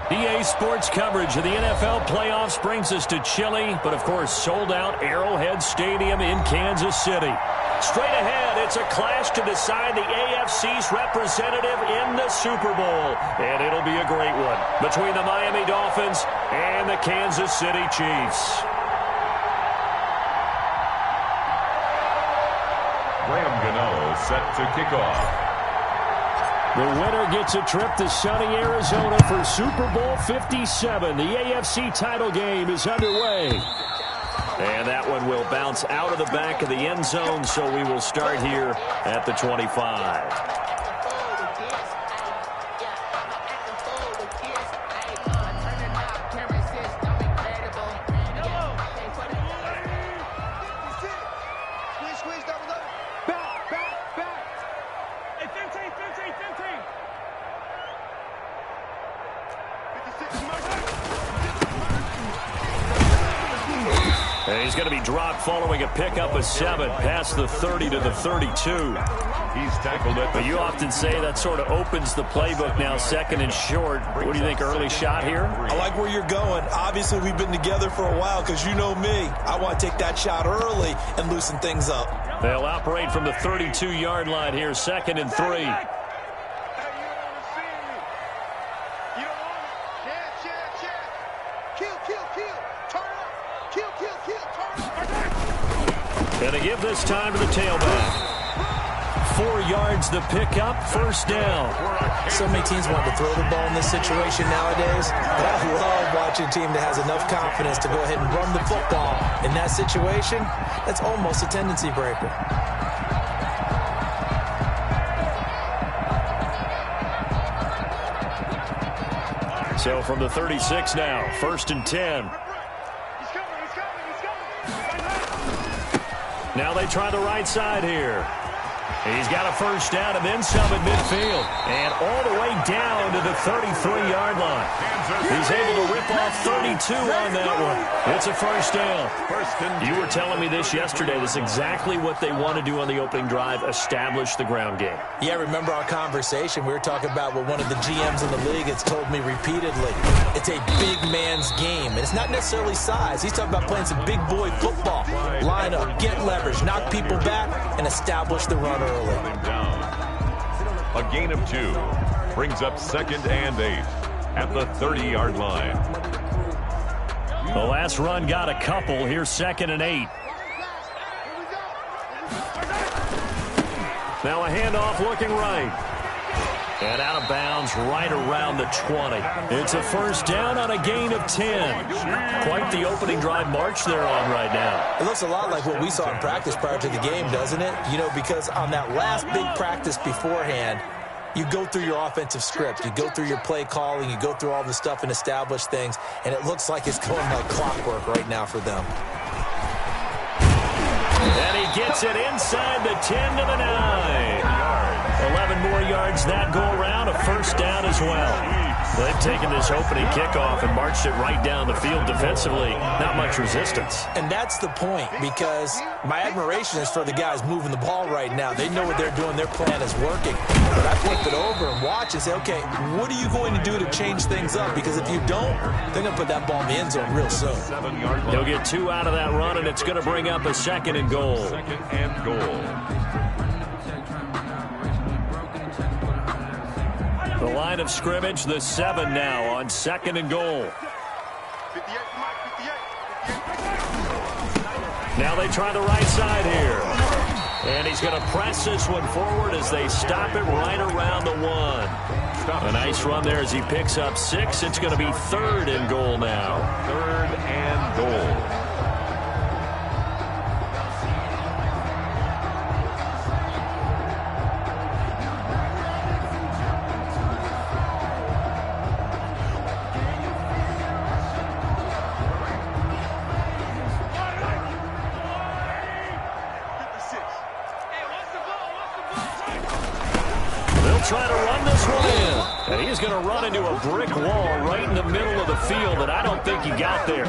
EA Sports coverage of the NFL playoffs brings us to chilly, but of course sold-out Arrowhead Stadium in Kansas City. Straight ahead, it's a clash to decide the AFC's representative in the Super Bowl, and it'll be a great one between the Miami Dolphins and the Kansas City Chiefs. Graham Gano set to kick off. The winner gets a trip to sunny Arizona for Super Bowl 57. The AFC title game is underway. And that one will bounce out of the back of the end zone, so we will start here at the 25. And he's going to be dropped following a pickup of 7 past the 30 to the 32. He's tackled it. But you often say that sort of opens the playbook now, second and short. What do you think, early shot here? I like where you're going. Obviously, we've been together for a while because you know me. I want to take that shot early and loosen things up. They'll operate from the 32-yard line here, second and 3. Going to give this time to the tailback. 4 yards the pickup, first down. So many teams want to throw the ball in this situation nowadays, but I love watching a team that has enough confidence to go ahead and run the football. In that situation, that's almost a tendency breaker. So from the 36 now, first and 10. Now they try the right side here. He's got a first down and then some at midfield. And all the way down to the 33-yard line. He's able to rip off 32 on that one. It's a first down. You were telling me this yesterday. This is exactly what they want to do on the opening drive, establish the ground game. Yeah, remember our conversation? We were talking about what one of the GMs in the league has told me repeatedly. It's a big man's game, and it's not necessarily size. He's talking about playing some big boy football. Line up, get leverage, knock people back, and establish the run early. A gain of 2 brings up second and 8 at the 30-yard line. The last run got a couple. Here's second and 8. Now a handoff looking right. And out of bounds right around the 20. It's a first down on a gain of 10. Quite the opening drive march they're on right now. It looks a lot like what we saw in practice prior to the game, doesn't it? You know, because on that last big practice beforehand, you go through your offensive script. You go through your play calling. You go through all the stuff and establish things. And it looks like it's going like clockwork right now for them. And he gets it inside the 10 to the 9. 11 more yards that go around, a first down as well. They've taken this opening kickoff and marched it right down the field defensively. Not much resistance. And that's the point, because my admiration is for the guys moving the ball right now. They know what they're doing. Their plan is working. But I flip it over and watch and say, okay, what are you going to do to change things up? Because if you don't, they're going to put that ball in the end zone real soon. They'll get 2 out of that run, and it's going to bring up a second and goal. Second and goal. The line of scrimmage, the 7 now on second and goal. Now they try the right side here. And he's going to press this one forward as they stop it right around the 1. A nice run there as he picks up 6. It's going to be third and goal now. Third and goal. Try to run this one in. And he's going to run into a brick wall right in the middle of the field, and I don't think he got there.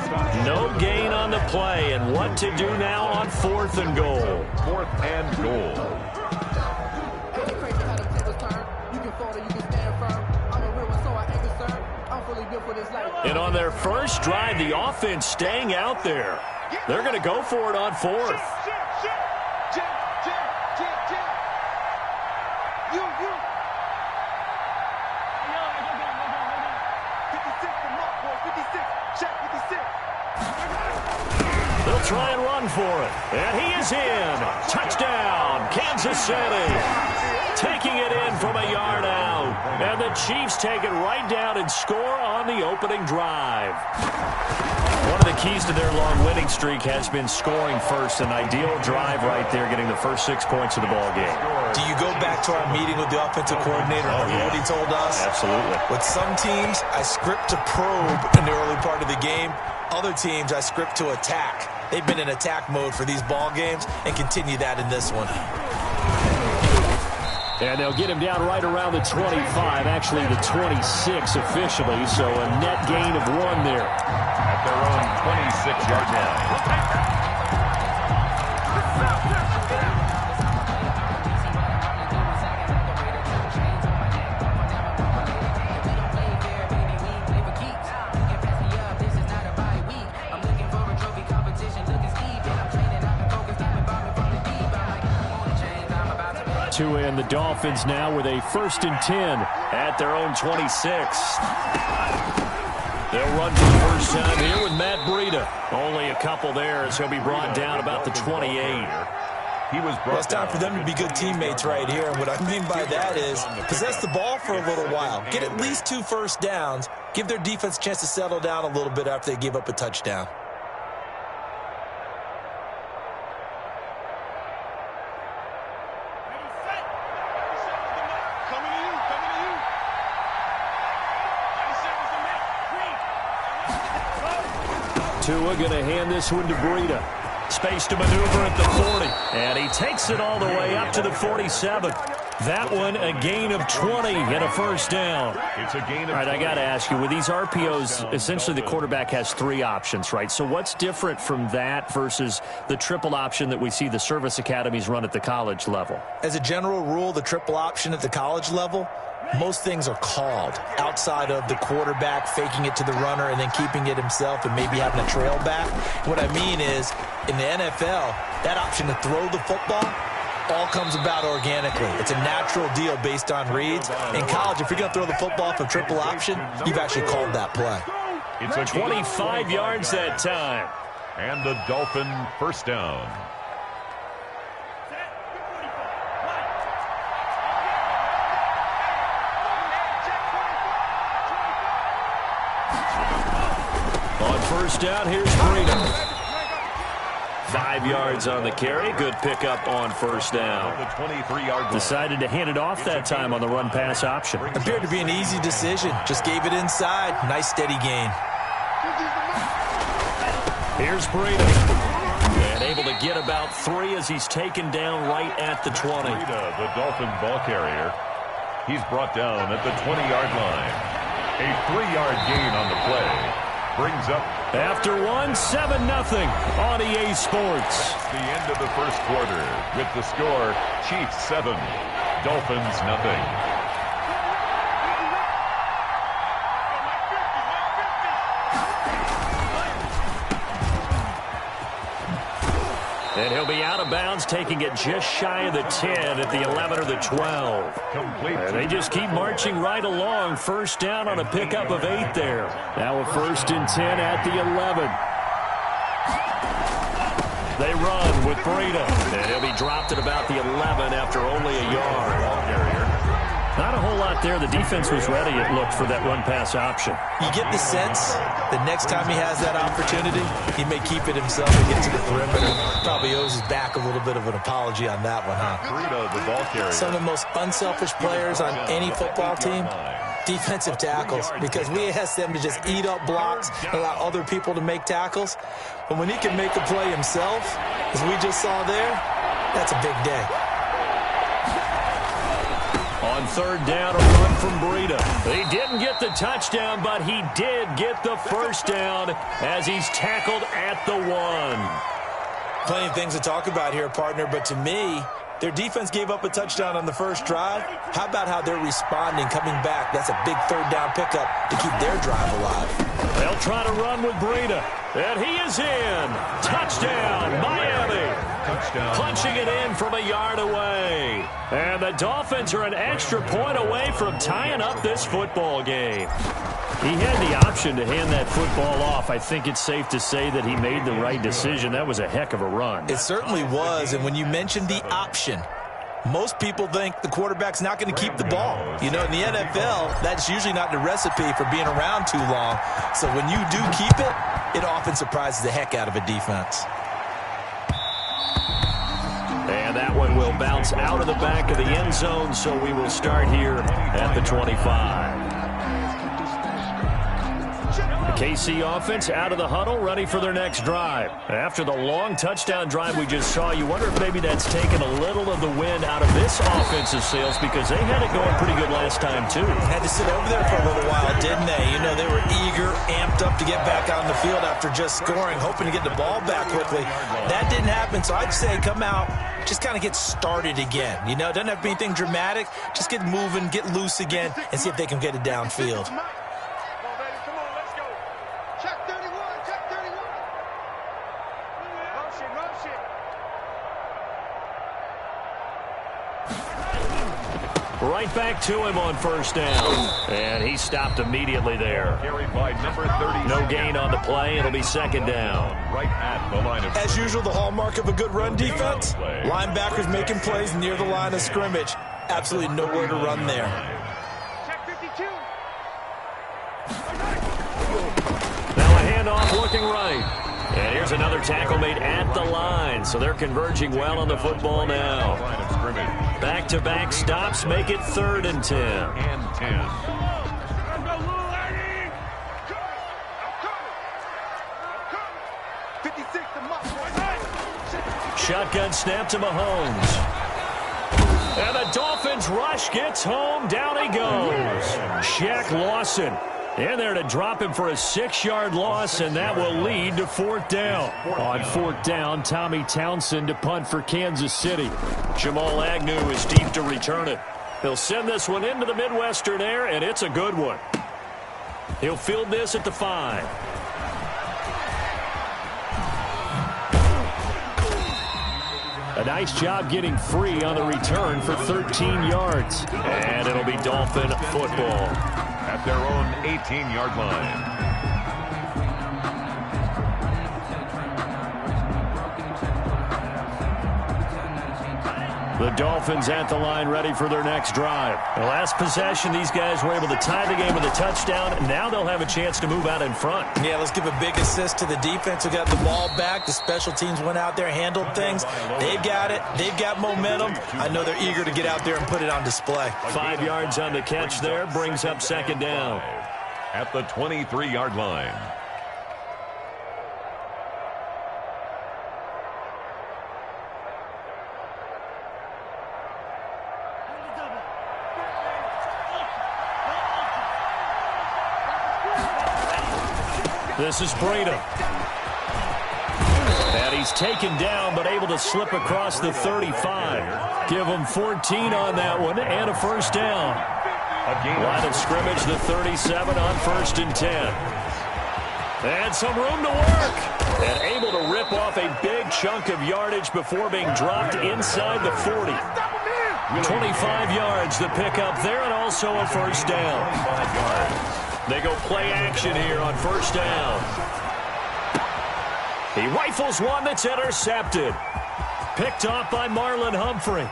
No gain on the play, and what to do now on fourth and goal. Fourth and goal. And on their first drive, the offense staying out there. They're going to go for it on fourth. They'll try and run for it. And he is in. Touchdown, Kansas City. Taking it in from a yard out. And the Chiefs take it right down and score on the opening drive. One of the keys to their long winning streak has been scoring first. An ideal drive right there, getting the first 6 points of the ball game. Do you go back to our meeting with the offensive coordinator and what he told us? Absolutely. With some teams, I script to probe in the early part of the game. Other teams, I script to attack. They've been in attack mode for these ball games and continue that in this one. And they'll get him down right around the 25, actually the 26 officially, so a net gain of 1 there. At their own 26-yard line. 2 in. The Dolphins now with a 1st and 10 at their own 26. They'll run for the first time here with Matt Breida. Only a couple there as he'll be brought down about the 28. It's time for them to be good teammates right here. And what I mean by that is possess the ball for a little while. Get at least 2 first downs. Give their defense a chance to settle down a little bit after they give up a touchdown. Tua going to hand this one to Breida. Space to maneuver at the 40. And he takes it all the way up to the 47. That one a gain of 20 and a first down. It's a gain of 20. All right, I got to ask you, with these RPOs, essentially the quarterback has 3 options, right? So what's different from that versus the triple option that we see the service academies run at the college level? As a general rule, the triple option at the college level, most things are called outside of the quarterback faking it to the runner and then keeping it himself and maybe having a trail back. What I mean is, in the NFL, that option to throw the football all comes about organically. It's a natural deal based on reads. In college, if you're going to throw the football for triple option, you've actually called that play. It's a 25 yards that time. And the Dolphin first down. On first down, here's Breida. 5 yards on the carry. Good pickup on first down. The 23-yard line. Decided to hand it off that time on the run-pass option. Appeared to be an easy decision. Just gave it inside. Nice steady gain. Here's Breida. And able to get about 3 as he's taken down right at the 20. Breida, the Dolphin ball carrier. He's brought down at the 20-yard line. A 3-yard gain on the play. Brings up after 7-0 on EA Sports. The end of the first quarter with the score Chiefs 7, Dolphins 0. And he'll be out of bounds, taking it just shy of the 10 at the 11 or the 12. And they just keep marching right along. First down on a pickup of 8 there. Now a 1st and 10 at the 11. They run with Breida. And he'll be dropped at about the 11 after only a yard. Not a whole lot there. The defense was ready, it looked, for that run-pass option. You get the sense that next time he has that opportunity, he may keep it himself and get to the perimeter. Probably owes his back a little bit of an apology on that one, huh? Breida, the ball carrier. Some of the most unselfish players on any football team, defensive tackles, because we ask them to just eat up blocks, allow other people to make tackles. But when he can make a play himself, as we just saw there, that's a big day. On third down, a run from Breida. He didn't get the touchdown, but he did get the first down as he's tackled at the 1. Plenty of things to talk about here, partner, but to me, Their defense gave up a touchdown on the first drive. How about how they're responding, coming back? That's a big third down pickup to keep their drive alive. They'll try to run with Breida. And he is in. Touchdown, Miami. Touchdown. Punching it in from a yard away. And the Dolphins are an extra point away from tying up this football game. He had the option to hand that football off. I think it's safe to say that he made the right decision. That was a heck of a run. It certainly was. And when you mentioned the option, most people think the quarterback's not going to keep the ball. You know, in the NFL, that's usually not the recipe for being around too long. So when you do keep it, it often surprises the heck out of a defense. And that one will bounce out of the back of the end zone, so we will start here at the 25. The KC offense out of the huddle, ready for their next drive. After the long touchdown drive we just saw, you wonder if maybe that's taken a little of the wind out of this offensive sails, because they had it going pretty good last time, too. Had to sit over there for a little while, didn't they? You know, they were eager, amped up to get back on the field after just scoring, hoping to get the ball back quickly. That didn't happen, so I'd say come out, just kind of get started again. You know, doesn't have to be anything dramatic. Just get moving, get loose again, and see if they can get it downfield. Right back to him on first down. And he stopped immediately there. Carried by number 30. No gain on the play. It'll be second down. Right at the line of As usual, the hallmark of a good run defense, linebackers making plays near the line of scrimmage. Absolutely nowhere to run there. Now a handoff looking right. And here's another tackle made at the line. So they're converging well on the football now. line of scrimmage. Back-to-back stops make it 3rd and 10. And 10. Shotgun snap to Mahomes. And the Dolphins rush gets home. Down he goes. Shaq Lawson in there to drop him for a 6-yard loss, and that will lead to 4th down. On 4th down, Tommy Townsend to punt for Kansas City. Jamal Agnew is deep to return it. He'll send this one into the Midwestern air, and it's a good one. He'll field this at the 5. A nice job getting free on the return for 13 yards. And it'll be Dolphin football. At their own 18-yard line. The Dolphins at the line ready for their next drive. The last possession, these guys were able to tie the game with a touchdown. Now they'll have a chance to move out in front. Yeah, let's give a big assist to the defense who got the ball back. The special teams went out there, handled things. They've got it. They've got momentum. I know they're eager to get out there and put it on display. 5 yards on the catch there. Brings up 2nd down. At the 23-yard line. This is Breida. And he's taken down, but able to slip across the 35. Give him 14 on that one, and a 1st down. Line of scrimmage, the 37 on 1st and 10. And some room to work. And able to rip off a big chunk of yardage before being dropped inside the 40. 25 yards the pickup there, and also a 1st down. 5 yards. They go play action here on 1st down. He rifles one that's intercepted. Picked off by Marlon Humphrey.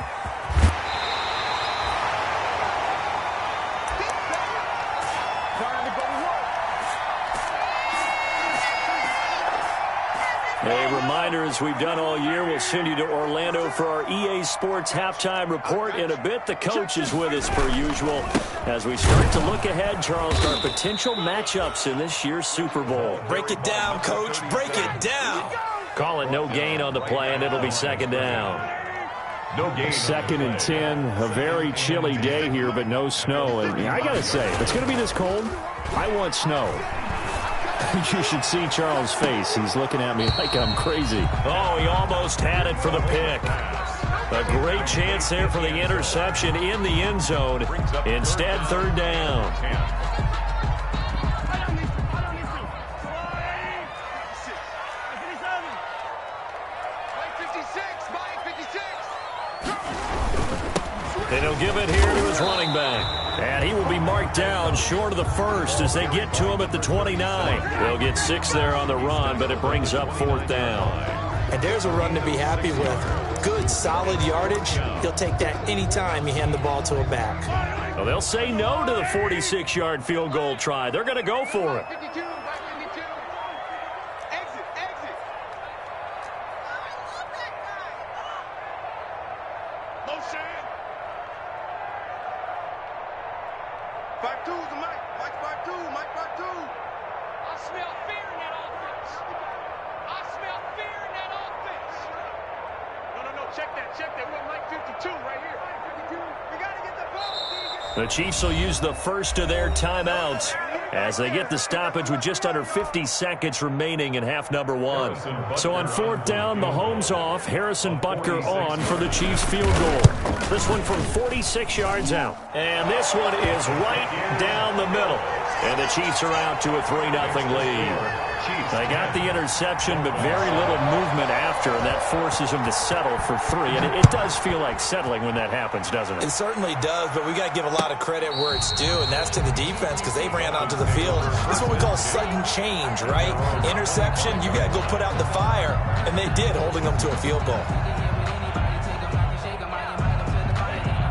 A reminder, as we've done all year, we'll send you to Orlando for our EA Sports halftime report in a bit. The coach is with us per usual as we start to look ahead, Charles, to our potential matchups in this year's Super Bowl. Break it down, Coach. Break it down. Call it no gain on the play, and it'll be 2nd down. No gain. 2nd and 10. A very chilly day here, but no snow. And I got to say, if it's going to be this cold, I want snow. You should see Charles' face. He's looking at me like I'm crazy. Oh, he almost had it for the pick. A great chance there for the interception in the end zone. Instead, third down. And he'll give it here to his running back. And he will be marked down short of the first as they get to him at the 29. They'll get 6 there on the run, but it brings up fourth down. And there's a run to be happy with. Good, solid yardage. He'll take that anytime you hand the ball to a back. Well, they'll say no to the 46-yard field goal try. They're going to go for it. The Chiefs will use the first of their timeouts as they get the stoppage with just under 50 seconds remaining in half number 1. So on fourth down, Mahomes off, Harrison Butker on for the Chiefs field goal. This one from 46 yards out. And this one is right down the middle. And the Chiefs are out to a 3-0 lead. They got the interception, but very little movement after, and that forces them to settle for 3. And it does feel like settling when that happens, doesn't it? It certainly does, but we got to give a lot of credit where it's due, and that's to the defense because they ran onto the field. This is what we call sudden change, right? Interception, you got to go put out the fire, and they did, holding them to a field goal.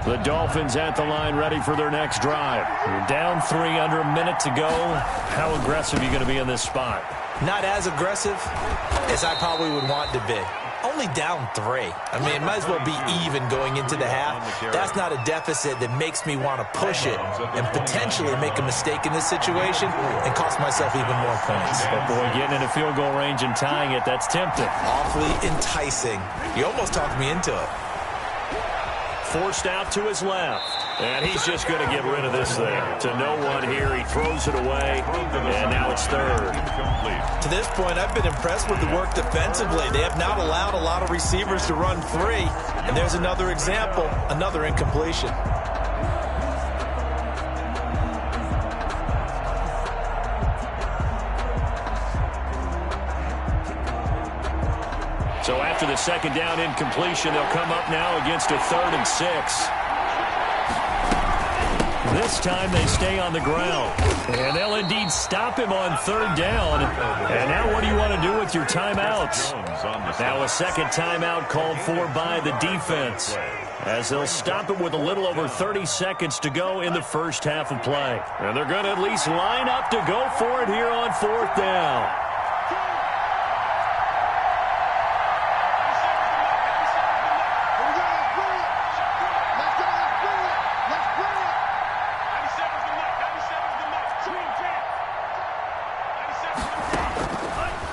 The Dolphins at the line ready for their next drive. You're down 3 under a minute to go. How aggressive are you going to be in this spot? Not as aggressive as I probably would want to be. Only down 3. I mean, it might as well be even going into the half. That's not a deficit that makes me want to push it and potentially make a mistake in this situation and cost myself even more points. But boy, getting into field goal range and tying it, that's tempting. Awfully enticing. You almost talked me into it. Forced out to his left. And he's just going to get rid of this there. To no one here. He throws it away. And now it's third. To this point, I've been impressed with the work defensively. They have not allowed a lot of receivers to run free. And there's another example, another incompletion. So after the second down incompletion, they'll come up now against a 3rd and 6. This time they stay on the ground. And they'll indeed stop him on 3rd down. And now what do you want to do with your timeouts? Now a second timeout called for by the defense, as they'll stop it with a little over 30 seconds to go in the first half of play. And they're going to at least line up to go for it here on 4th down.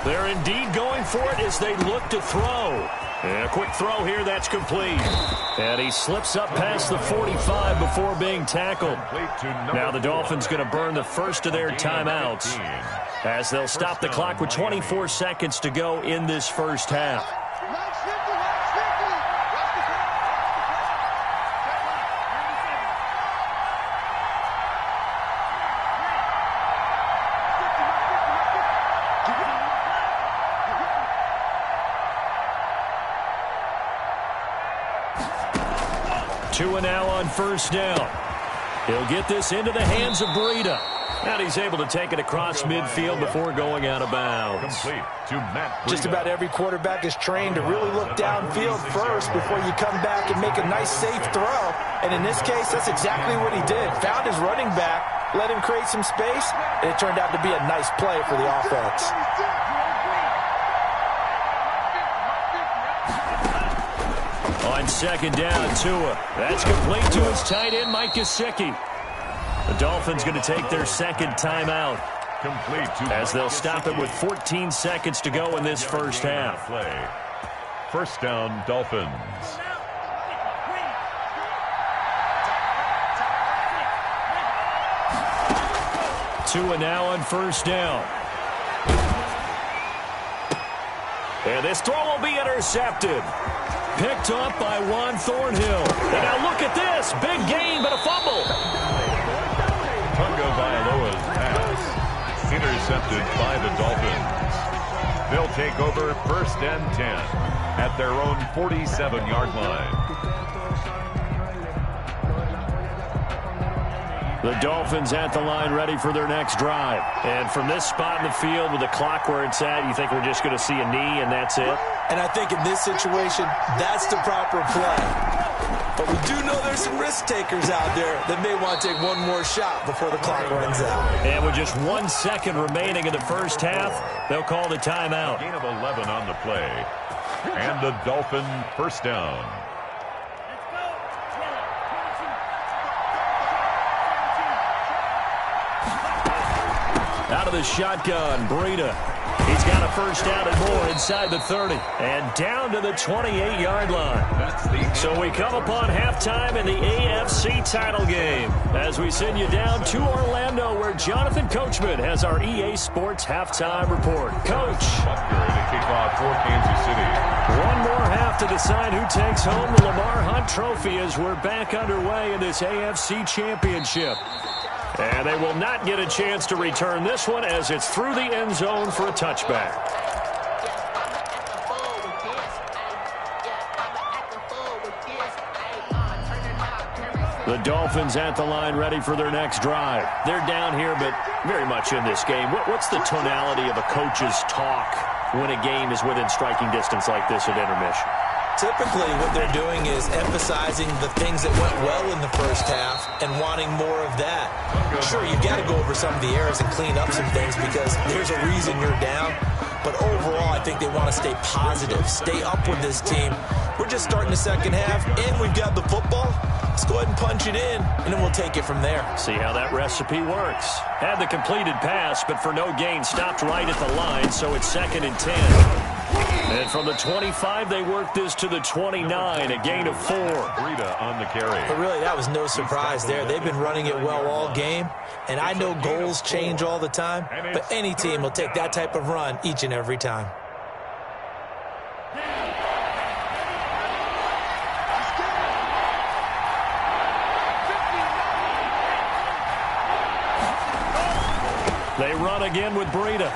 They're indeed going for it as they look to throw. And a quick throw here, that's complete. And he slips up past the 45 before being tackled. Now the Dolphins going to burn the first of their timeouts as they'll stop the clock with 24 seconds to go in this first half. Tua now on first down. He'll get this into the hands of Breida. And he's able to take it across midfield before going out of bounds. Just about every quarterback is trained to really look downfield first before you come back and make a nice, safe throw. And in this case, that's exactly what he did. Found his running back, let him create some space, and it turned out to be a nice play for the offense. On second down, Tua. That's complete to his tight end, Mike Gesicki. The Dolphins going to take their second timeout as they'll stop it with 14 seconds to go in this first half. First down, Dolphins. Tua now on first down. And this throw will be intercepted. Picked up by Juan Thornhill. And now look at this. Big gain, but a fumble. Tunga Vailoa's pass intercepted by the Dolphins. They'll take over 1st and 10 at their own 47-yard line. The Dolphins at the line ready for their next drive. And from this spot in the field with the clock where it's at, you think we're just going to see a knee and that's it? And I think in this situation, that's the proper play. But we do know there's some risk takers out there that may want to take one more shot before the clock runs out. And with just 1 second remaining in the first half, they'll call the timeout. Gain of 11 on the play. And the Dolphin first down. Out of the shotgun, Breida. He's got a first down and more inside the 30. And down to the 28-yard line. So we come upon halftime in the AFC title game as we send you down to Orlando where Jonathan Coachman has our EA Sports halftime report. Coach. To kick off for Kansas City. One more half to decide who takes home the Lamar Hunt Trophy as we're back underway in this AFC Championship. And they will not get a chance to return this one as it's through the end zone for a touchback. The Dolphins at the line ready for their next drive. They're down here, but very much in this game. What's the tonality of a coach's talk when a game is within striking distance like this at intermission? Typically, what they're doing is emphasizing the things that went well in the first half and wanting more of that. Sure, you've got to go over some of the errors and clean up some things because there's a reason you're down. But overall, I think they want to stay positive, stay up with this team. We're just starting the second half, and we've got the football. Let's go ahead and punch it in, and then we'll take it from there. See how that recipe works. Had the completed pass, but for no gain, stopped right at the line, so it's 2nd and 10. And from the 25, they work this to the 29, a gain of 4. Breida on the carry. But really, that was no surprise there. They've been running it well all game, and I know goals change all the time, but any team will take that type of run each and every time. They run again with Breida.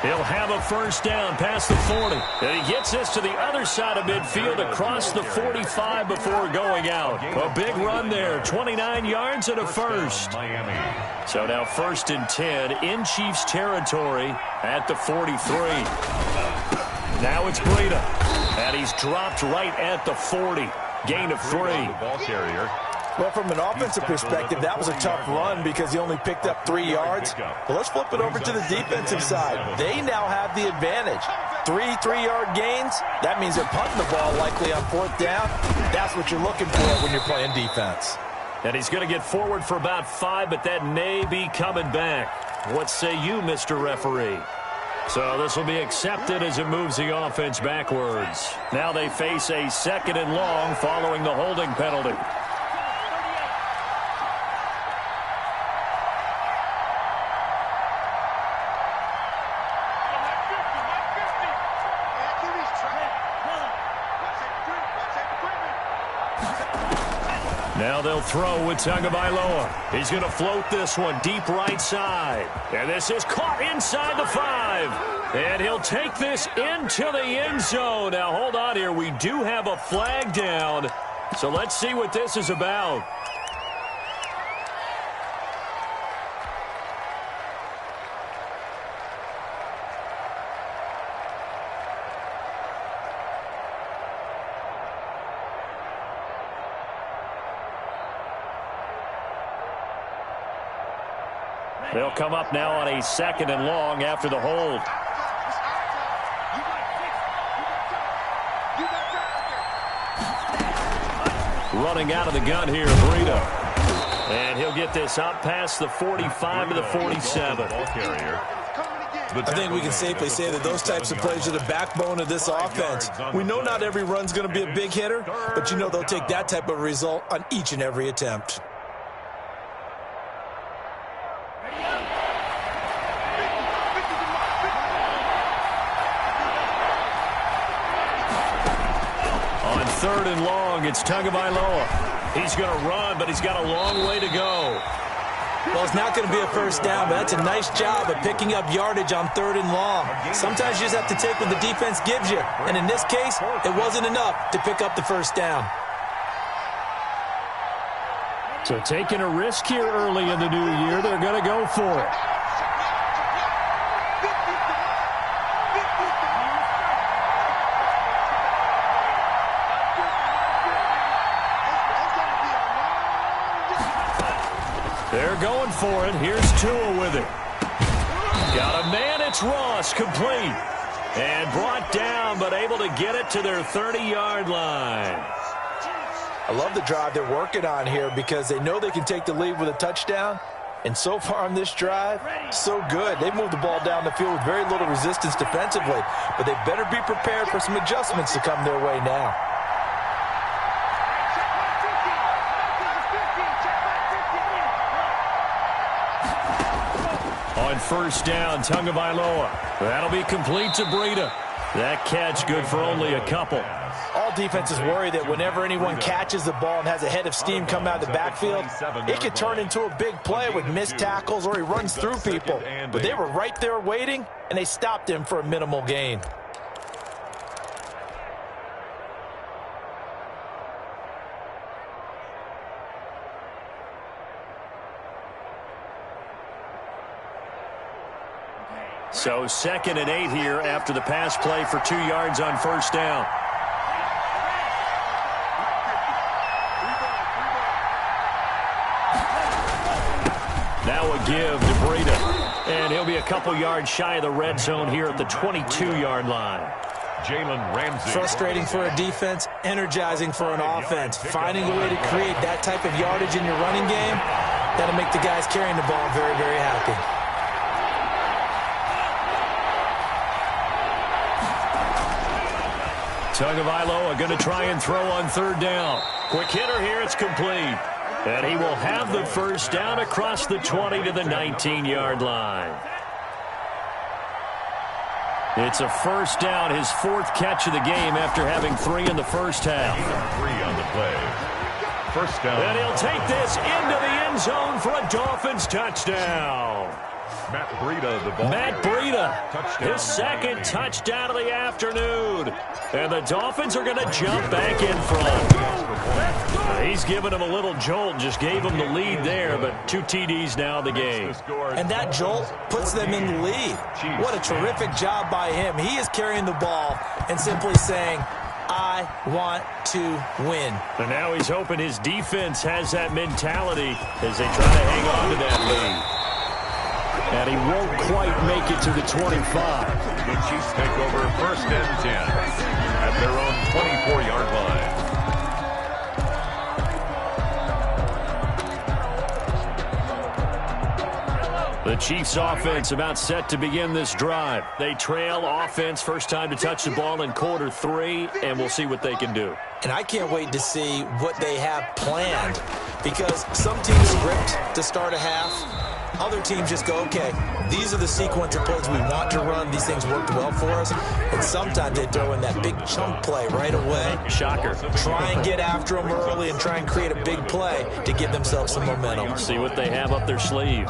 He'll have a first down past the 40. And he gets this to the other side of midfield across the 45 before going out. A big run there, 29 yards and a first. So now 1st and 10 in Chiefs territory at the 43. Now it's Breida. And he's dropped right at the 40. Gain of 3. Ball carrier. Well, from an offensive perspective, that was a tough run because he only picked up 3 yards. But let's flip it over to the defensive side. They now have the advantage. 3 3-yard gains, that means they're punting the ball likely on 4th down. That's what you're looking for when you're playing defense. And he's going to get forward for about 5, but that may be coming back. What say you, Mr. Referee? So this will be accepted as it moves the offense backwards. Now they face a 2nd and long following the holding penalty. Now they'll throw with Tagovailoa. He's going to float this one deep right side. And this is caught inside the 5. And he'll take this into the end zone. Now hold on here. We do have a flag down. So let's see what this is about. They'll come up now on a 2nd and long after the hold. Running out of the gun here, Breida. And he'll get this up past the 45 to the 47. I think we can safely say that those types of plays are the backbone of this offense. We know not every run's going to be a big hitter, but you know they'll take that type of result on each and every attempt. 3rd and long. It's Tagovailoa. He's going to run, but he's got a long way to go. Well, it's not going to be a first down, but that's a nice job of picking up yardage on 3rd and long. Sometimes you just have to take what the defense gives you, and in this case, it wasn't enough to pick up the first down. So taking a risk here early in the new year, they're going to go for it. They're going for it. Here's Tua with it. Got a man. It's Ross, complete. And brought down, but able to get it to their 30-yard line. I love the drive they're working on here because they know they can take the lead with a touchdown. And so far on this drive, so good. They've moved the ball down the field with very little resistance defensively. But they better be prepared for some adjustments to come their way now. On first down, Tagovailoa. That'll be complete to Breida. That catch good for only a couple. All defenses worry that whenever anyone catches the ball and has a head of steam come out of the backfield, it could turn into a big play with missed tackles or he runs through people. But they were right there waiting, and they stopped him for a minimal gain. So 2nd and 8 here after the pass play for 2 yards on first down. Now a give to Breida. And he'll be a couple yards shy of the red zone here at the 22-yard line. Jalen Ramsey. Frustrating for a defense, energizing for an offense. Finding a way to create that type of yardage in your running game, that'll make the guys carrying the ball very, very happy. Tagovailoa going to try and throw on 3rd down. Quick hitter here, it's complete. And he will have the first down across the 20 to the 19-yard line. It's a first down, his 4th catch of the game after having 3 in the first half. 3 on the play. First down. And he'll take this into the end zone for a Dolphins touchdown. Matt Breida, the ball. Matt Breida, Touchdown. his 2nd touchdown of the afternoon. And the Dolphins are going to jump back in front. He's given him a little jolt, just gave him the lead there, but 2 TDs now in the game. And that jolt puts them in the lead. What a terrific job by him. He is carrying the ball and simply saying, I want to win. And now he's hoping his defense has that mentality as they try to hang on to that lead. And he won't quite make it to the 25. The Chiefs take over 1st and 10 at their own 24-yard line. The Chiefs offense about set to begin this drive. They trail offense, first time to touch the ball in quarter 3, and we'll see what they can do. And I can't wait to see what they have planned, because some teams script to start a half. Other teams just go, okay, these are the sequence of plays we want to run. These things worked well for us. And sometimes they throw in that big chunk play right away. Shocker. Try and get after them early and try and create a big play to give themselves some momentum. See what they have up their sleeve.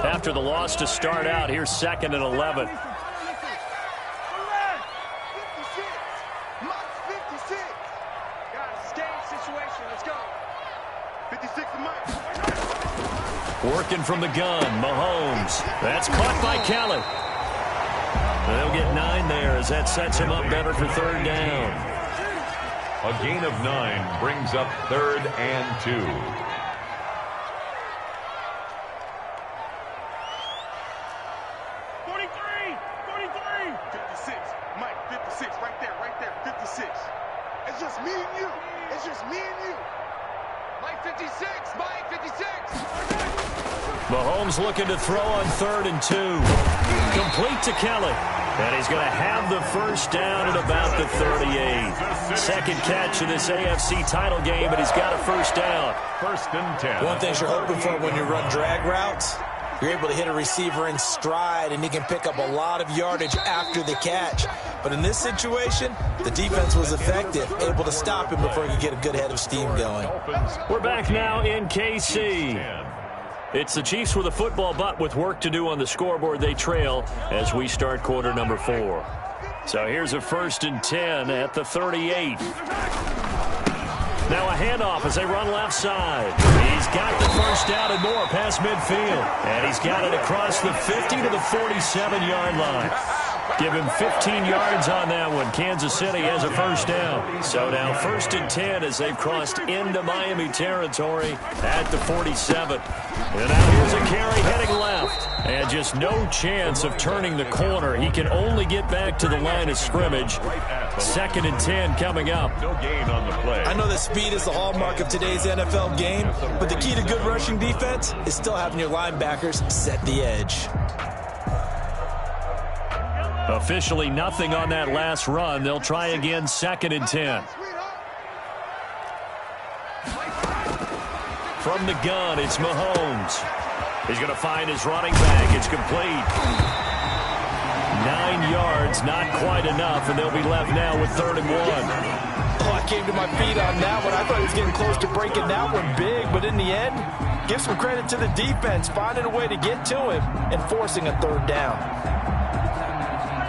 After the loss to start out, here's 2nd and 11. Working from the gun, Mahomes. That's caught by Kelly. They'll get 9 there as that sets him up better for 3rd down. A gain of 9 brings up 3rd and 2. 56, Mike, 56, right there, 56. It's just me and you. It's just me and you. Mike, 56, Mike, 56. Mahomes looking to throw on 3rd and 2. Complete to Kelly. And he's going to have the first down at about the 38. Second catch of this AFC title game, and he's got a first down. First and 10. One thing you're hoping for when you run drag routes, you're able to hit a receiver in stride, and he can pick up a lot of yardage after the catch. But in this situation, the defense was effective, able to stop him before he could get a good head of steam going. We're back now in KC. It's the Chiefs with a football, but with work to do on the scoreboard. They trail as we start quarter number 4. So here's a first and 10 at the 38. Now a handoff as they run left side. He's got the first down and more past midfield. And he's got it across the 50 to the 47-yard line. Give him 15 yards on that one. Kansas City has a first down. So now first and 10 as they've crossed into Miami territory at the 47. And now here's a carry heading left. And just no chance of turning the corner. He can only get back to the line of scrimmage. Second and 10 coming up. No gain on the play. I know that speed is the hallmark of today's NFL game, but the key to good rushing defense is still having your linebackers set the edge. Officially nothing on that last run. They'll try again, second and 10. From the gun, it's Mahomes. He's going to find his running back. It's complete. 9 yards, not quite enough, and they'll be left now with 3rd and 1. Oh, I came to my feet on that one. I thought he was getting close to breaking that one big, but in the end, give some credit to the defense, finding a way to get to him and forcing a 3rd down.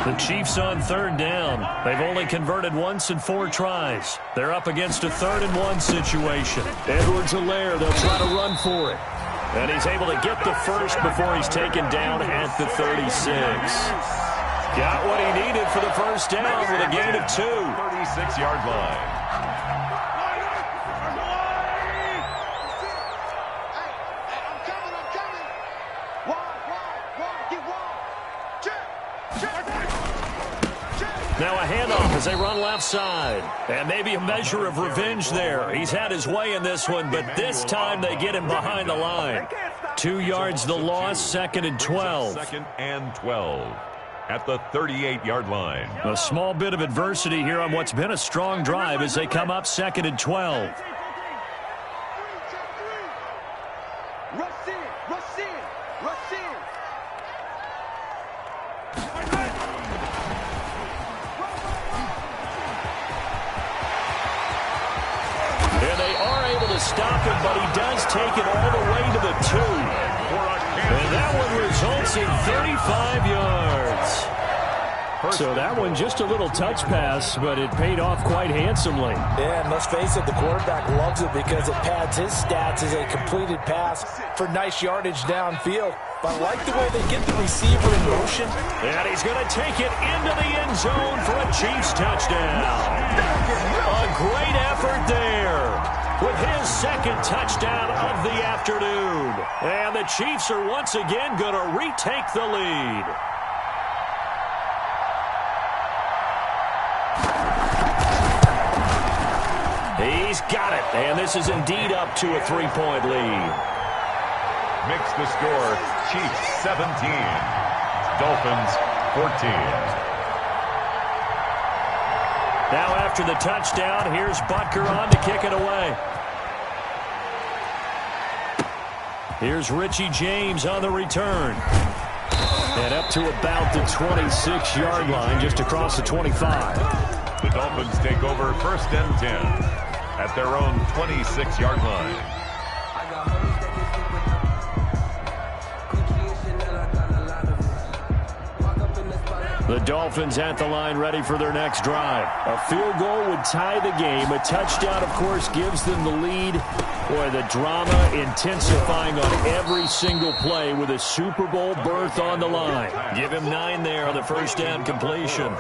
The Chiefs on 3rd down. They've only converted once in 4 tries. They're up against a 3rd and 1 situation. Edwards-Helaire, they'll try to run for it. And he's able to get the first before he's taken down at the 36. Got what he needed for the first down with a gain of 2. 36-yard line. Now a handoff as they run left side. And maybe a measure of revenge there. He's had his way in this one, but this time they get him behind the line. 2 yards the loss, 2nd and 12. 2nd and 12 at the 38-yard line. A small bit of adversity here on what's been a strong drive as they come up 2nd and 12. Stop him, but he does take it all the way to the 2. And that one results in 35 yards. So that one just a little touch pass, but it paid off quite handsomely. Yeah, and let's face it, the quarterback loves it because it pads his stats as a completed pass for nice yardage downfield. But I like the way they get the receiver in motion. And he's going to take it into the end zone for a Chiefs touchdown. A great effort there with his 2nd touchdown of the afternoon. And the Chiefs are once again going to retake the lead. He's got it, and this is indeed up to a 3-point lead. Makes the score Chiefs 17, Dolphins 14. Now after the touchdown, here's Butker on to kick it away. Here's Richie James on the return. And up to about the 26-yard line, just across the 25. The Dolphins take over 1st and 10 at their own 26-yard line. The Dolphins at the line ready for their next drive. A field goal would tie the game. A touchdown, of course, gives them the lead. Boy, the drama intensifying on every single play with a Super Bowl berth on the line. Give him 9 there on the first down completion.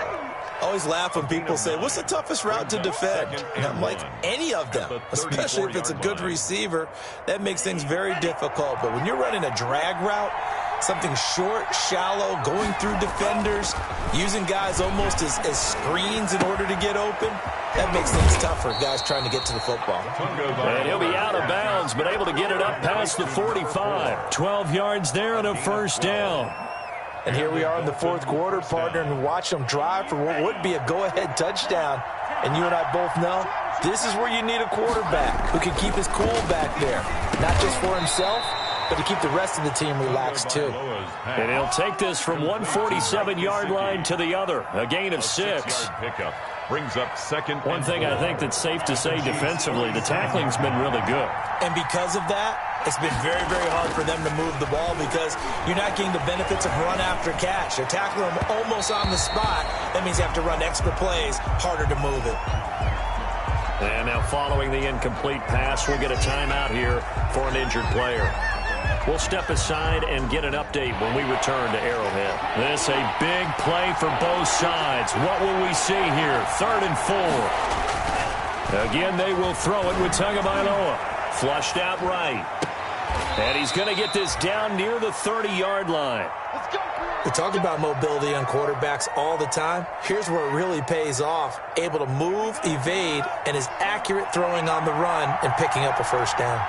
Always laugh when people say, what's the toughest route to defend? And I'm like, any of them, especially if it's a good receiver. That makes things very difficult. But when you're running a drag route, something short, shallow, going through defenders, using guys almost as screens in order to get open, that makes things tough for guys trying to get to the football. And he'll be out of bounds, but able to get it up past the 45. 12 yards there and a first down. And here we are in the fourth quarter, partner, and watch them drive for what would be a go-ahead touchdown. And you and I both know this is where you need a quarterback who can keep his cool back there, not just for himself, but to keep the rest of the team relaxed too. And he'll take this from 147-yard line to the other, a gain of 6. Pickup brings up second. One thing I think that's safe to say defensively, the tackling's been really good. And because of that, it's been very, very hard for them to move the ball because you're not getting the benefits of run after catch. They're tackling them almost on the spot. That means you have to run extra plays, harder to move it. And now following the incomplete pass, we'll get a timeout here for an injured player. We'll step aside and get an update when we return to Arrowhead. This a big play for both sides. What will we see here? 3rd and 4. Again, they will throw it with Tagovailoa. Flushed out right. And he's going to get this down near the 30-yard line. We talk about mobility on quarterbacks all the time. Here's where it really pays off. Able to move, evade, and is accurate throwing on the run and picking up a first down.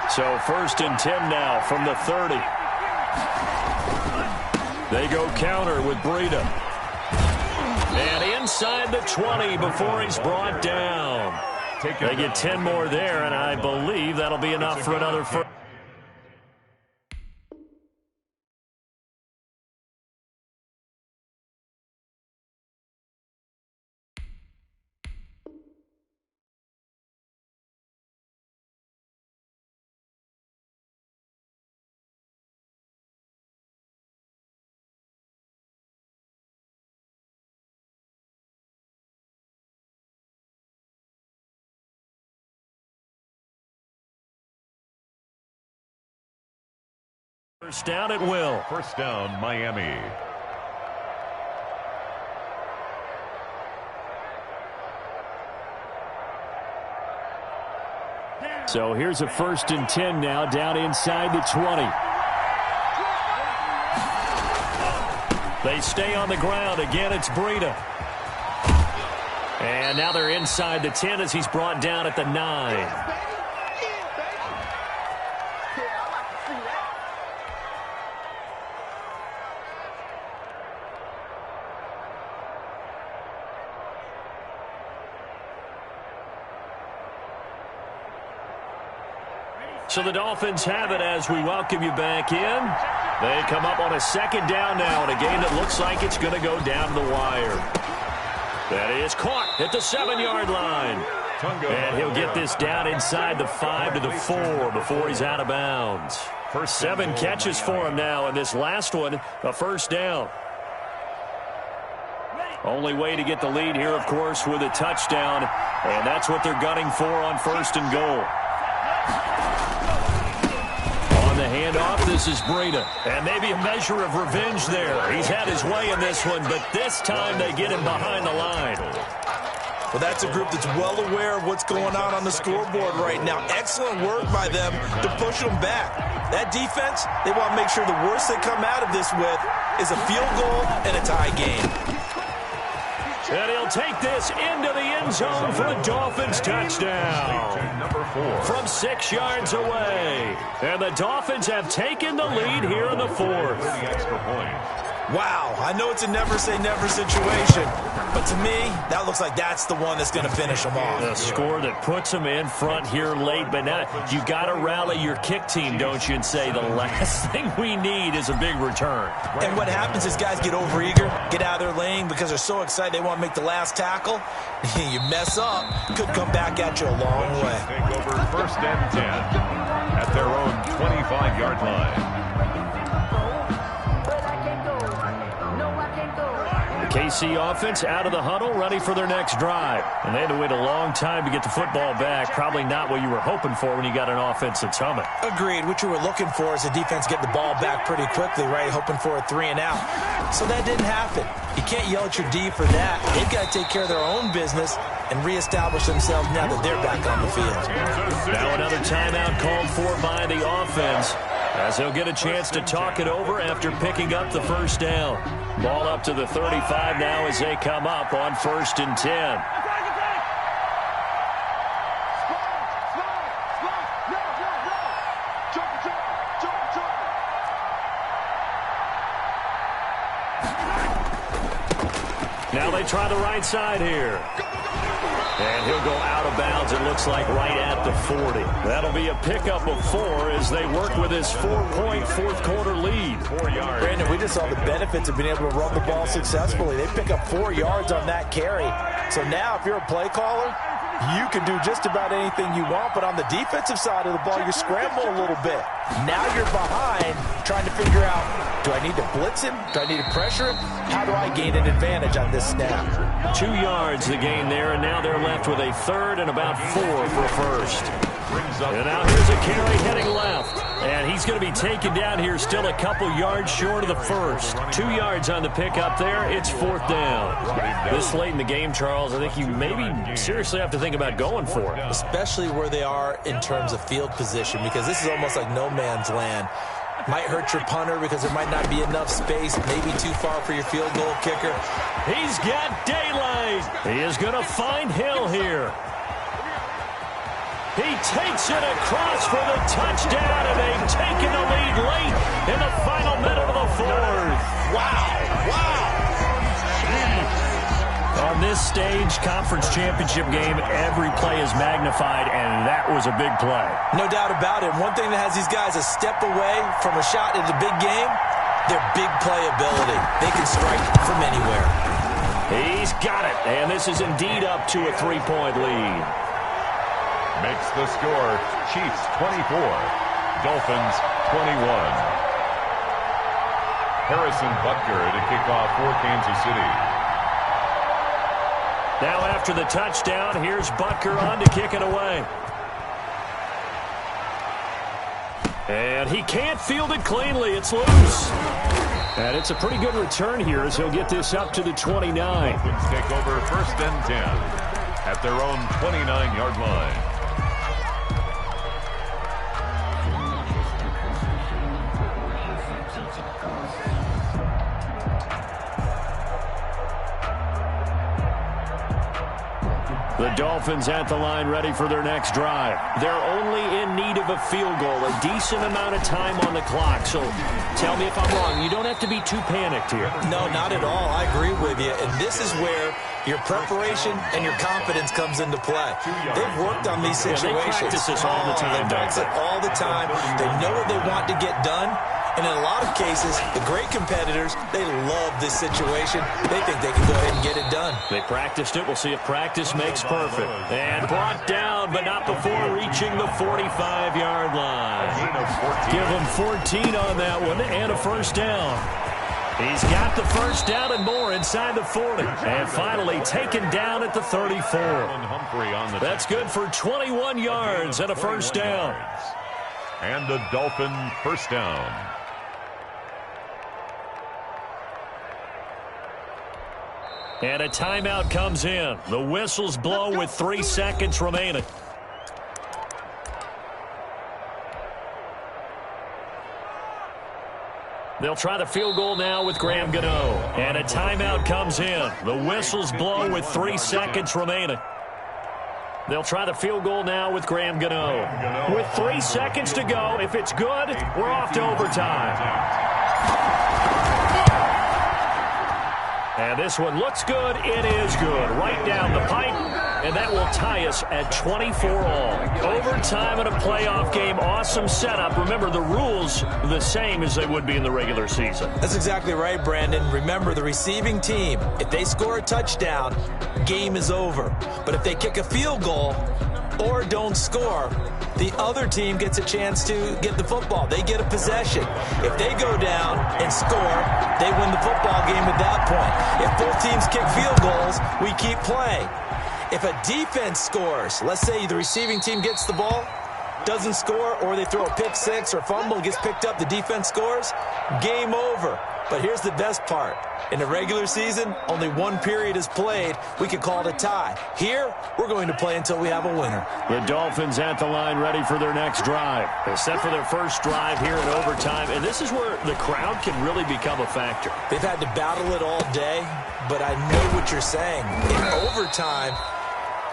So 1st and 10 now from the 30. They go counter with Breida. And inside the 20 before he's brought down. They get 10 more there, and I believe that'll be enough for another first. First down at will. First down, Miami. So here's a 1st and 10 now, down inside the 20. They stay on the ground. Again, it's Breida. And now they're inside the 10 as he's brought down at the 9. So the Dolphins have it as we welcome you back in. They come up on a 2nd down now in a game that looks like it's going to go down the wire. That is caught at the 7-yard line. And he'll get this down inside the 5 to the 4 before he's out of bounds. 7 catches for him now, and this last one, a first down. Only way to get the lead here, of course, with a touchdown, and that's what they're gunning for on 1st and goal. The handoff, this is Breida. And maybe a measure of revenge there. He's had his way in this one, but this time they get him behind the line. Well, that's a group that's well aware of what's going on the scoreboard right now. Excellent work by them to push them back. That defense, they want to make sure the worst they come out of this with is a field goal and a tie game. And he'll take this into the end zone for a Dolphins touchdown. From 6 yards away. And the Dolphins have taken the lead here in the 4th. Wow, I know it's a never-say-never situation, but to me, that looks like that's the one that's going to finish them off. The score that puts them in front here late, but now you got to rally your kick team, don't you, and say the last thing we need is a big return. And what happens is guys get overeager, get out of their lane because they're so excited they want to make the last tackle. You mess up, could come back at you a long way. Take over 1st and 10 at their own 25-yard line. KC offense out of the huddle, ready for their next drive. And they had to wait a long time to get the football back. Probably not what you were hoping for when you got an offense that's humming. Agreed. What you were looking for is the defense get the ball back pretty quickly, right? Hoping for a 3 and out. So that didn't happen. You can't yell at your D for that. They've got to take care of their own business and reestablish themselves now that they're back on the field. Now another timeout called for by the offense, as he'll get a chance to talk it over after picking up the first down. Ball up to the 35 now as they come up on 1st and 10. Now they try the right side here. And he'll go out of bounds, it looks like, right at the 40. That'll be a pickup of 4 as they work with his 4-point fourth-quarter lead. 4 yards. Brandon, we just saw the benefits of being able to run the ball successfully. They pick up 4 yards on that carry. So now if you're a play caller, you can do just about anything you want, but on the defensive side of the ball, you're scrambling a little bit. Now you're behind, trying to figure out, do I need to blitz him? Do I need to pressure him? How do I gain an advantage on this snap? 2 yards the gain there, and now they're left with a third and about 4 for a first. And now here's a carry heading left. And he's going to be taken down here, still a couple yards short of the first. 2 yards on the pickup there. It's 4th down. This late in the game, Charles, I think you maybe seriously have to think about going for it. Especially where they are in terms of field position, because this is almost like no man's land. Might hurt your punter because there might not be enough space, maybe too far for your field goal kicker. He's got daylight. He is going to find Hill here. He takes it across for the touchdown, and they've taken the lead late in the final minute of the fourth. Wow. On this stage, conference championship game, every play is magnified, and that was a big play. No doubt about it. One thing that has these guys a step away from a shot in the big game, their big play ability. They can strike from anywhere. He's got it, and this is indeed up to a 3-point lead. Makes the score Chiefs 24, Dolphins 21. Harrison Butker to kick off for Kansas City. Now after the touchdown, here's Butker on to kick it away. And he can't field it cleanly. It's loose. And it's a pretty good return here as he'll get this up to the 29. Dolphins take over 1st and 10 at their own 29-yard line. The Dolphins at the line ready for their next drive. They're only in need of a field goal, a decent amount of time on the clock. So tell me if I'm wrong. You don't have to be too panicked here. No, not at all. I agree with you. And this is where your preparation and your confidence comes into play. They've worked on these situations. Yeah, they practice this all the time. They practice it all the time. They know what they want to get done. And in a lot of cases, the great competitors, they love this situation. They think they can go ahead and get it done. They practiced it. We'll see if practice makes perfect. And brought down, but not before reaching the 45-yard line. Give him 14 on that one and a first down. He's got the first down and more inside the 40. And finally taken down at the 34. That's good for 21 yards and a first down. And a Dolphin first down. And a timeout comes in. The whistles blow with 3 seconds remaining. They'll try the field goal now with Graham Gano. And a timeout comes in. The whistles blow with 3 seconds remaining. They'll try the field goal now with Graham Gano. With 3 seconds to go, if it's good, we're off to overtime. And this one looks good. It is good. Right down the pipe. And that will tie us at 24 all. Overtime in a playoff game. Awesome setup. Remember, the rules the same as they would be in the regular season. That's exactly right, Brandon. Remember, the receiving team, if they score a touchdown, game is over. But if they kick a field goal or don't score, the other team gets a chance to get the football. They get a possession. If they go down and score, they win the football game at that point. If both teams kick field goals, we keep playing. If a defense scores, let's say the receiving team gets the ball, doesn't score, or they throw a pick six or fumble, gets picked up, the defense scores, game over. But here's the best part. In the regular season, only one period is played. We could call it a tie. Here, we're going to play until we have a winner. The Dolphins at the line ready for their next drive. They set for their first drive here in overtime, and this is where the crowd can really become a factor. They've had to battle it all day, but I know what you're saying. In overtime,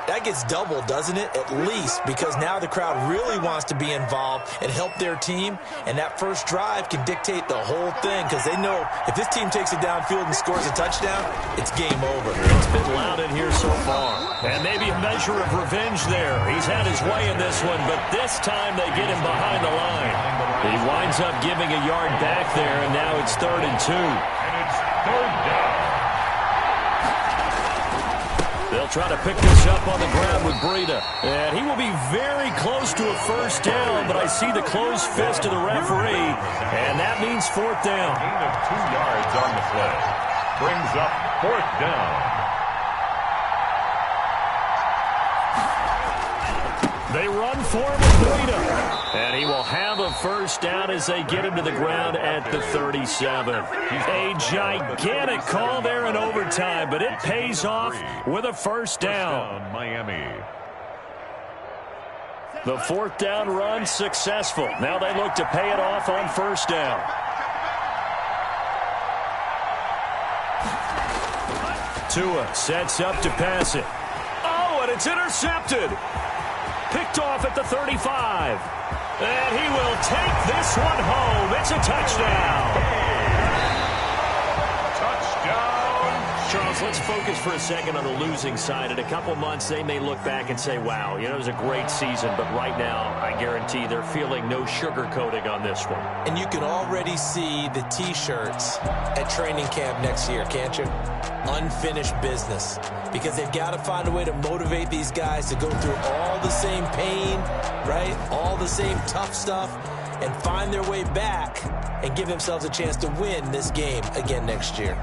That gets doubled, doesn't it? At least, because now the crowd really wants to be involved and help their team, and that first drive can dictate the whole thing because they know if this team takes it downfield and scores a touchdown, it's game over. It's been loud in here so far, and maybe a measure of revenge there. He's had his way in this one, but this time they get him behind the line. He winds up giving a yard back there, and now it's 3rd and 2. And it's 3rd down. They'll try to pick this up on the ground with Breida. And he will be very close to a first down, but I see the closed fist of the referee, and that means 4th down. Gain of 2 yards on the play. Brings up 4th down. They run for him with Breida. And he will have a first down as they get him to the ground at the 37. A gigantic call there in overtime, but it pays off with a first down. Miami. The 4th down run successful. Now they look to pay it off on first down. Tua sets up to pass it. Oh, and it's intercepted. Picked off at the 35. And he will take this one home. It's a touchdown. Touchdown. Charles, let's focus for a second on the losing side. In a couple months, they may look back and say, wow, it was a great season. But right now, I guarantee they're feeling no sugarcoating on this one. And you can already see the T-shirts at training camp next year, can't you? Unfinished business. Because they've got to find a way to motivate these guys to go through all the same pain, right? All the same tough stuff, and find their way back and give themselves a chance to win this game again next year.